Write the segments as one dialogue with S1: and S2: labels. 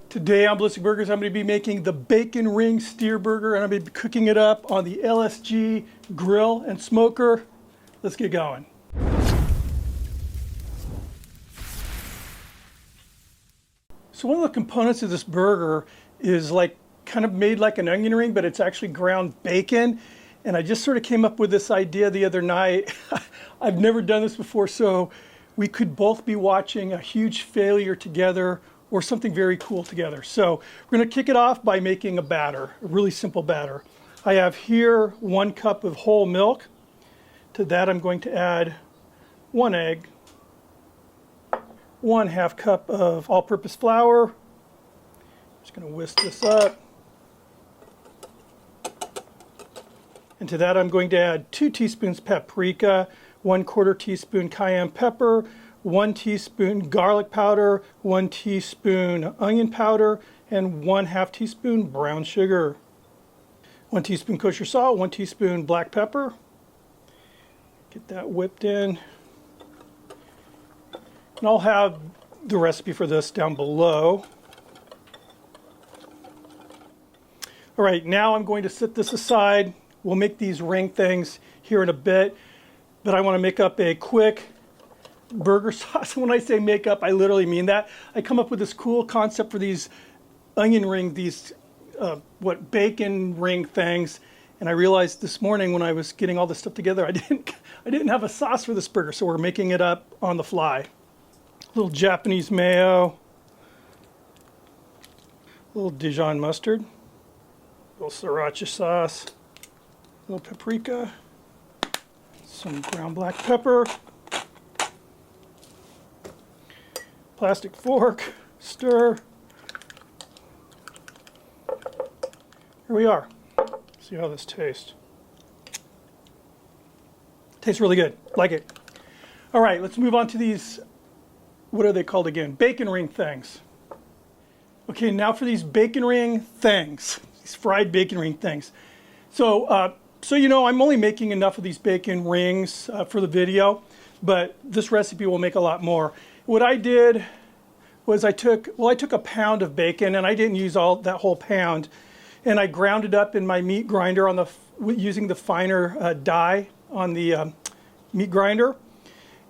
S1: Today on Ballistic Burgers, I'm going to be making the bacon ring steer burger, and I'm going to be cooking it up on the LSG grill and smoker. Let's get going. So one of the components of this burger is kind of made like an onion ring, but it's actually ground bacon. And I just sort of came up with this idea the other night. I've never done this before, so we could both be watching a huge failure together or something very cool together. So we're going to kick it off by making a batter, a really simple batter. I have here 1 cup of whole milk. To that I'm going to add 1 egg, 1/2 cup of all-purpose flour. Just going to whisk this up. And to that I'm going to add 2 teaspoons paprika, 1/4 teaspoon cayenne pepper, 1 teaspoon garlic powder, 1 teaspoon onion powder, and 1/2 teaspoon brown sugar. 1 teaspoon kosher salt, 1 teaspoon black pepper. Get that whipped in. And I'll have the recipe for this down below. All right, now I'm going to set this aside. We'll make these ring things here in a bit, but I want to make up a quick burger sauce. When I say make up, I literally mean that. I come up with this cool concept for these onion ring, these bacon ring things, and I realized this morning when I was getting all this stuff together, I didn't have a sauce for this burger, so we're making it up on the fly. A little Japanese mayo, a little Dijon mustard, a little sriracha sauce, a little paprika, some ground black pepper, plastic fork, stir. Here we are. See how this tastes. Tastes really good. Like it. All right, let's move on to these, what are they called again? Bacon ring things. Okay, now for these bacon ring things, these fried bacon ring things. So you know, I'm only making enough of these bacon rings for the video, but this recipe will make a lot more. What I did was I took a pound of bacon, and I didn't use all that whole pound, and I ground it up in my meat grinder using the finer die on the meat grinder.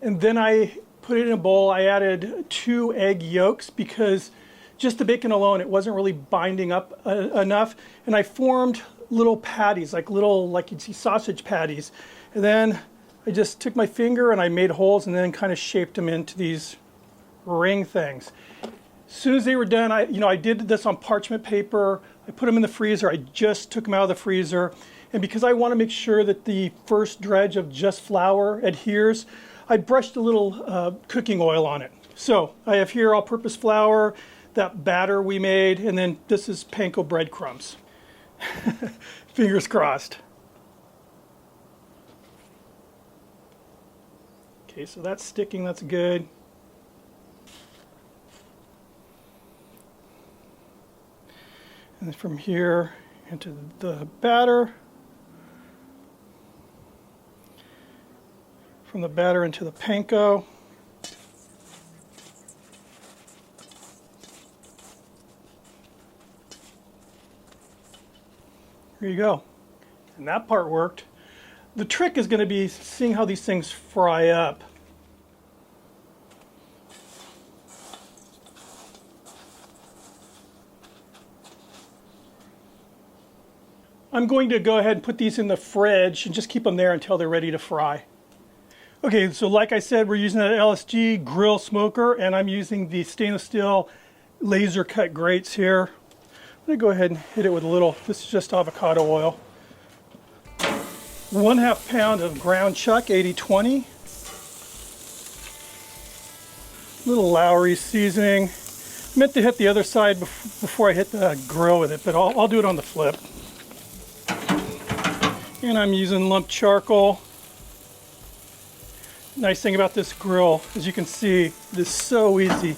S1: And then I put it in a bowl. I added 2 egg yolks because just the bacon alone, it wasn't really binding up enough. And I formed little patties, like you'd see sausage patties. And then I just took my finger and I made holes and then kind of shaped them into these ring things. As soon as they were done, I did this on parchment paper. I put them in the freezer. I just took them out of the freezer. And because I want to make sure that the first dredge of just flour adheres, I brushed a little cooking oil on it. So I have here all-purpose flour, that batter we made, and then this is panko breadcrumbs. Fingers crossed. Okay, so that's sticking, that's good. And then from here into the batter. From the batter into the panko. Here you go. And that part worked. The trick is going to be seeing how these things fry up. I'm going to go ahead and put these in the fridge and just keep them there until they're ready to fry. Okay, so like I said, we're using an LSG grill smoker, and I'm using the stainless steel laser cut grates here. I'm going to go ahead and hit it with a little, this is just avocado oil. 1/2 pound of ground chuck, 80/20. Little Lowry seasoning. Meant to hit the other side before I hit the grill with it, but I'll do it on the flip. And I'm using lump charcoal. Nice thing about this grill, as you can see, it is so easy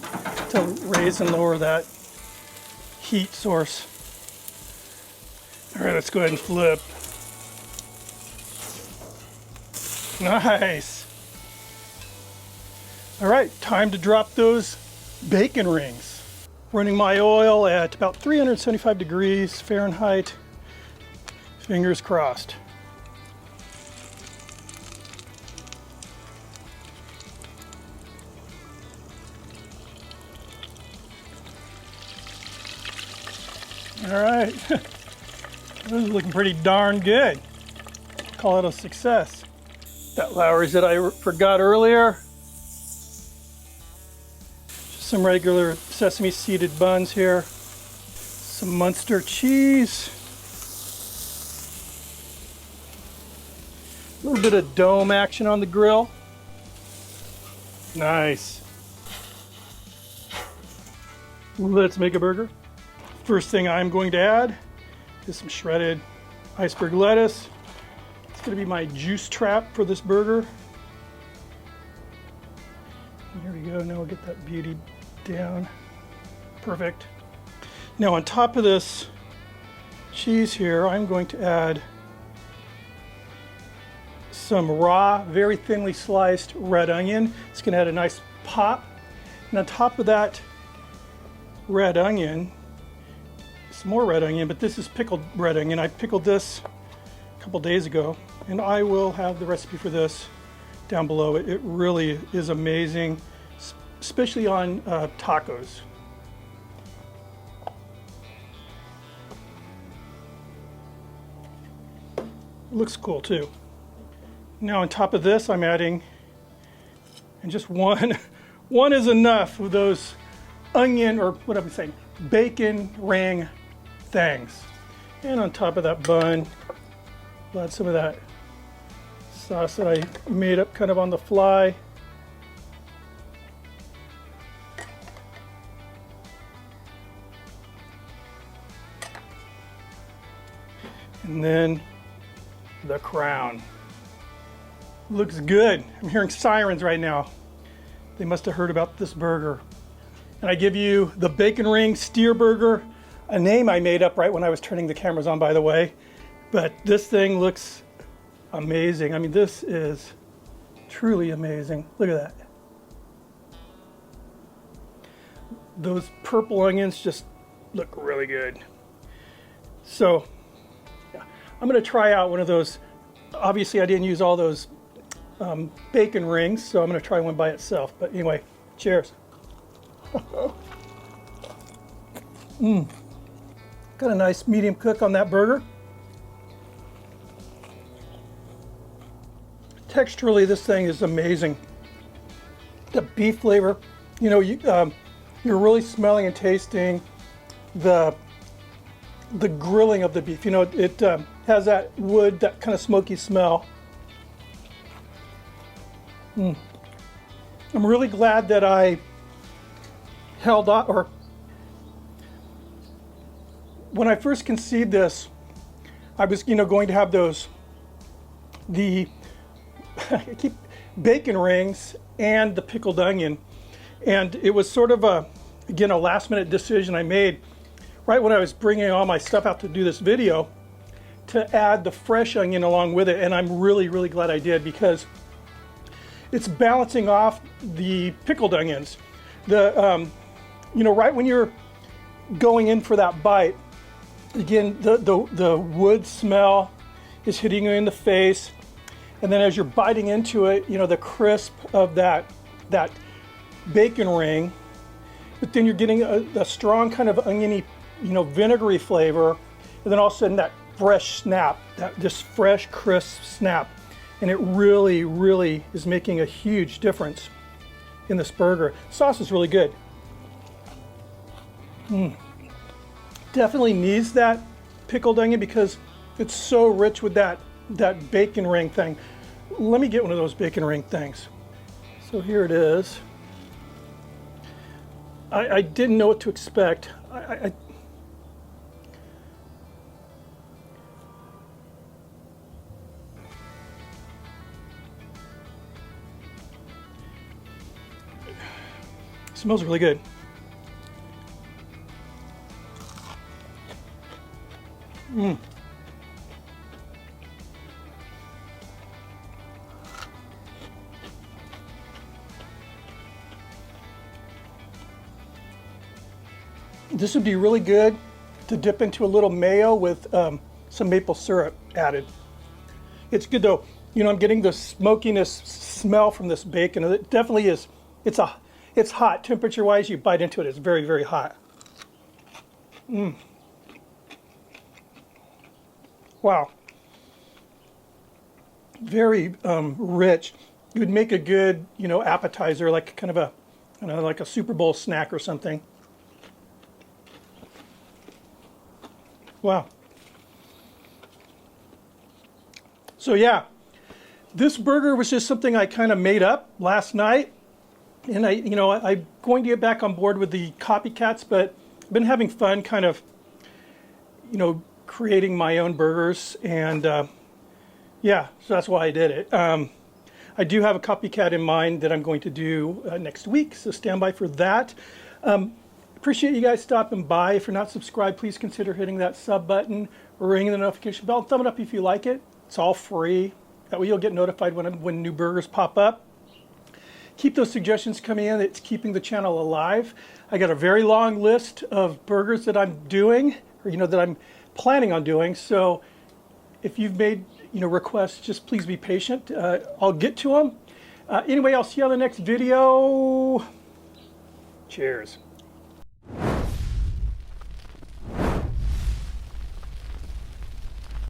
S1: to raise and lower that heat source. All right, let's go ahead and flip. Nice. All right, time to drop those bacon rings. Running my oil at about 375 degrees Fahrenheit. Fingers crossed. All right, this is looking pretty darn good. Call it a success. That Lowry's that I forgot earlier. Just some regular sesame seeded buns here. Some Munster cheese. A little bit of dome action on the grill. Nice. Let's make a burger. First thing I'm going to add is some shredded iceberg lettuce. It's going to be my juice trap for this burger. There we go. Now we'll get that beauty down. Perfect. Now on top of this cheese here, I'm going to add some raw, very thinly sliced red onion. It's going to add a nice pop. And on top of that red onion, some more red onion, but this is pickled red onion. I pickled this a couple days ago, and I will have the recipe for this down below. It really is amazing, especially on tacos. It looks cool too. Now on top of this, I'm adding, and just one is enough of those onion, or what am I saying, bacon ring things. And on top of that bun, I'll add some of that sauce that I made up kind of on the fly. And then the crown. Looks good. I'm hearing sirens right now. They must have heard about this burger. And I give you the bacon ring steer burger, a name I made up right when I was turning the cameras on, by the way. But this thing looks amazing. I mean, this is truly amazing. Look at that. Those purple onions just look really good. So, yeah, I'm gonna try out one of those. Obviously, I didn't use all those bacon rings, so I'm gonna try one by itself. But anyway, cheers. Got a nice medium cook on that burger. Texturally, this thing is amazing. The beef flavor, you know, you're really smelling and tasting the grilling of the beef. You know, it has that wood, that kind of smoky smell. I'm really glad that I held on, or when I first conceived this, I was, you know, going to have the bacon rings and the pickled onion. And it was sort of a last minute decision I made right when I was bringing all my stuff out to do this video, to add the fresh onion along with it. And I'm really, really glad I did, because it's balancing off the pickled onions. You know, right when you're going in for that bite, again, the wood smell is hitting you in the face, and then as you're biting into it, you know, the crisp of that bacon ring, but then you're getting a strong kind of oniony, you know, vinegary flavor, and then all of a sudden that fresh snap, this fresh, crisp snap, and it really, really is making a huge difference in this burger. Sauce is really good. Definitely needs that pickled onion because it's so rich with that bacon ring thing. Let me get one of those bacon ring things. So here it is. I didn't know what to expect. It smells really good. This would be really good to dip into a little mayo with some maple syrup added. It's good though. You know, I'm getting the smokiness smell from this bacon. It definitely is. It's hot. Temperature-wise, you bite into it, it's very, very hot. Wow. Very rich. It would make a good, you know, appetizer, like kind of a, you know, like a Super Bowl snack or something. Wow. So yeah, this burger was just something I kind of made up last night. And I'm going to get back on board with the copycats, but I've been having fun kind of, you know, creating my own burgers. And yeah, so that's why I did it. I do have a copycat in mind that I'm going to do next week, so stand by for that. Appreciate you guys stopping by. If you're not subscribed, please consider hitting that sub button, ringing the notification bell, thumb it up if you like it. It's all free. That way you'll get notified when new burgers pop up. Keep those suggestions coming in. It's keeping the channel alive. I got a very long list of burgers that I'm doing, or that I'm planning on doing. So if you've made requests, just please be patient. I'll get to them. Anyway, I'll see you on the next video. Cheers.